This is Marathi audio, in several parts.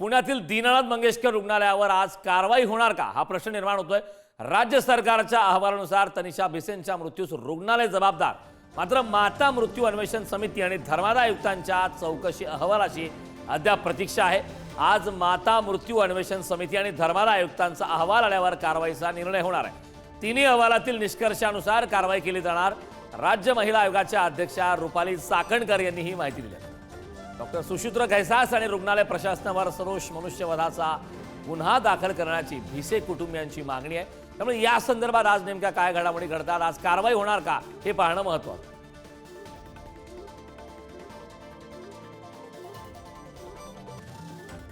पुण्यातील दीनानाथ मंगेशकर रुग्णालयावर आज कारवाई होणार का हा प्रश्न निर्माण होतोय। राज्य सरकारच्या अहवालानुसार तनिषा भिसेंच्या मृत्यूस रुग्णालय जबाबदार, मात्र माता मृत्यू अन्वेषण समिती आणि धर्मादाय आयुक्तांच्या चौकशी अहवालाची अद्याप प्रतीक्षा आहे। आज माता मृत्यू अन्वेषण समिती आणि धर्मादाय आयुक्तांचा अहवाल आल्यावर कारवाईचा निर्णय होणार आहे। तिन्ही अहवालातील निष्कर्षानुसार कारवाई केली जाणार। राज्य महिला आयोगाच्या अध्यक्षा रुपाली चाकणकर यांनी ही माहिती दिली। डॉक्टर सुशित्र घैसास आणि रुग्णालय प्रशासनावर सरोष मनुष्यवधाचा गुन्हा दाखल करण्याची भिसे कुटुंबियांची मागणी आहे। त्यामुळे या संदर्भात आज नेमक्या काय घडामोडी घडतात, आज कारवाई होणार का हे पाहणं महत्त्वाचं।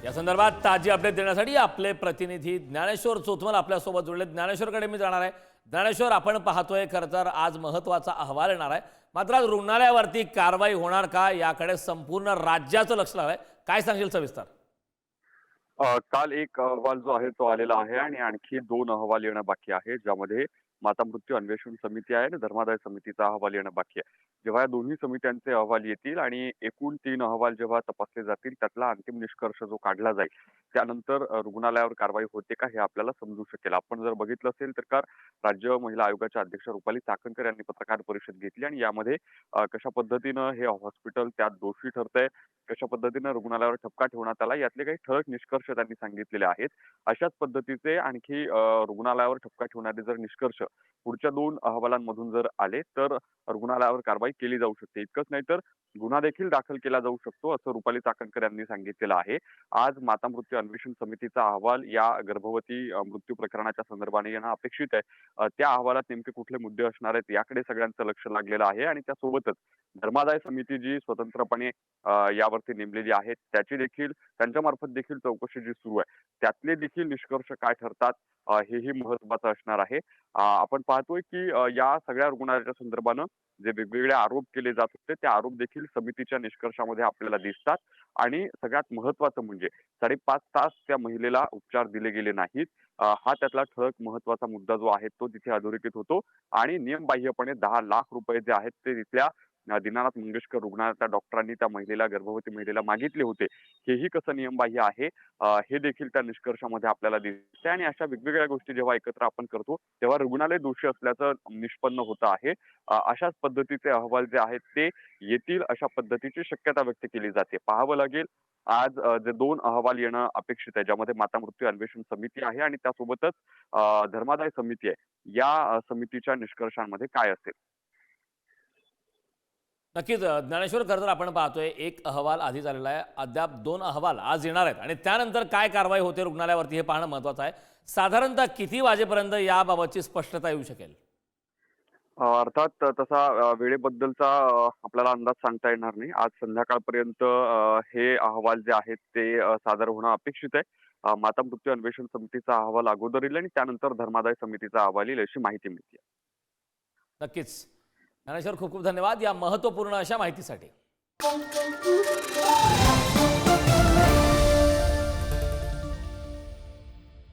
या संदर्भात ताजी अपडेट देण्यासाठी आपले प्रतिनिधी ज्ञानेश्वर चोथमल आपल्यासोबत जोडले। ज्ञानेश्वरकडे मी जाणार आहे। ज्ञानेश्वर, आपण पाहतोय खरं तर आज महत्त्वाचा अहवाल येणार आहे, मात्र आज रुग्णालयावरती कारवाई होणार का याकडे संपूर्ण राज्याचं लक्ष लागलंय। काय सांगशील सविस्तर? काल एक अहवाल जो आहे तो आलेला आहे आणि आणखी 2 अहवाल येणं बाकी आहे, ज्यामध्ये माता मृत्यू अन्वेषण समिती आहे आणि धर्मादाय समितीचा अहवाल येणं बाकी आहे। जेव्हा या दोन्ही समित्यांचे अहवाल येतील आणि एकूण 3 अहवाल जेव्हा तपासले जातील, त्यातला अंतिम निष्कर्ष जो काढला जाईल, त्यानंतर रुग्णालयावर कारवाई होते का हे आपल्याला समजू शकेल। आपण जर बघितलं असेल तर राज्य महिला आयोगाच्या अध्यक्ष रुपाली चाकणकर यांनी पत्रकार परिषद घेतली आणि यामध्ये कशा पद्धतीनं हे हॉस्पिटल त्यात दोषी ठरतंय, कशा पद्धतीनं रुग्णालयावर ठपका ठेवण्यात आला, यातले काही ठळक निष्कर्ष त्यांनी सांगितलेले आहेत। अशाच पद्धतीचे आणखी रुग्णालयावर ठपका ठेवणारे जर निष्कर्ष पुढच्या 2 अहवालांमधून जर आले तर रुग्णालयावर कारवाई केली जाऊ शकते। इतकंच नाही तर गुन्हा देखील दाखल केला जाऊ शकतो, असं रुपाली चाकणकर यांनी सांगितलेलं आहे। आज माता मृत्यू अन्वेषण समितीचा अहवाल या गर्भवती मृत्यू प्रकरणाच्या संदर्भाने येणं अपेक्षित आहे। त्या अहवालात नेमके कुठले मुद्दे असणार आहेत याकडे सगळ्यांचं लक्ष लागलेलं आहे आणि त्यासोबतच धर्मादाय समिती जी स्वतंत्रपणे यावरती नेमलेली आहे, त्याची देखील त्यांच्यामार्फत देखील चौकशी जी सुरू आहे, त्यातले देखील निष्कर्ष काय ठरतात हेही महत्त्वाचं असणार आहे। आपण पाहतोय की या सगळ्या रुग्णालयाच्या संदर्भानं जे वेगवेगळे आरोप केले जात होते, ते आरोप देखील समितीच्या निष्कर्षामध्ये आपल्याला दिसतात आणि सगळ्यात महत्त्वाचं म्हणजे 5.5 तास त्या महिलेला उपचार दिले गेले नाहीत। हा त्यातला ठळक महत्त्वाचा मुद्दा जो आहे तो तिथे अधोरेखित होतो आणि नियमबाह्यपणे 10 लाख रुपये जे आहेत ते तिथल्या दीनानाथ मंगेशकर रुग्णालयाच्या डॉक्टरांनी त्या महिलेला, गर्भवती महिलेला मागितले होते। हेही कसं नियमबाह्य आहे हे देखील त्या निष्कर्षामध्ये आपल्याला दिसते आणि अशा वेगवेगळ्या गोष्टी जेव्हा एकत्र आपण करतो तेव्हा रुग्णालय दोषी असल्याचं निष्पन्न होतं आहे। अशाच पद्धतीचे अहवाल जे आहेत ते येतील, अशा पद्धतीची शक्यता व्यक्त केली जाते। पाहावं लागेल आज जे 2 अहवाल येणं अपेक्षित आहे, ज्यामध्ये माता मृत्यू अन्वेषण समिती आहे आणि त्यासोबतच धर्मादाय समिती आहे, या समितीच्या निष्कर्षांमध्ये काय असेल। नक्कीच ज्ञानेश्वर, खरं तर आपण पाहतोय एक अहवाल आधी झालेला आहे, अद्याप 2 अहवाल आज येणार आहेत आणि त्यानंतर काय कारवाई होते रुग्णालयावरती हे पाहणं महत्त्वाचं आहे। साधारणतः किती वाजेपर्यंत याबाबतची स्पष्टता येऊ शकेल? अर्थात तसा वेळेबद्दलचा आपल्याला अंदाज सांगता येणार नाही। आज संध्याकाळपर्यंत हे अहवाल जे आहेत ते सादर होणं अपेक्षित आहे। माता मृत्यू अन्वेषण समितीचा अहवाल अगोदर येईल आणि त्यानंतर धर्मादाय समितीचा अहवाल येईल अशी माहिती मिळते। नक्कीच ज्ञानेश्वर, खूप खूप धन्यवाद या महत्त्वपूर्ण अशा माहितीसाठी।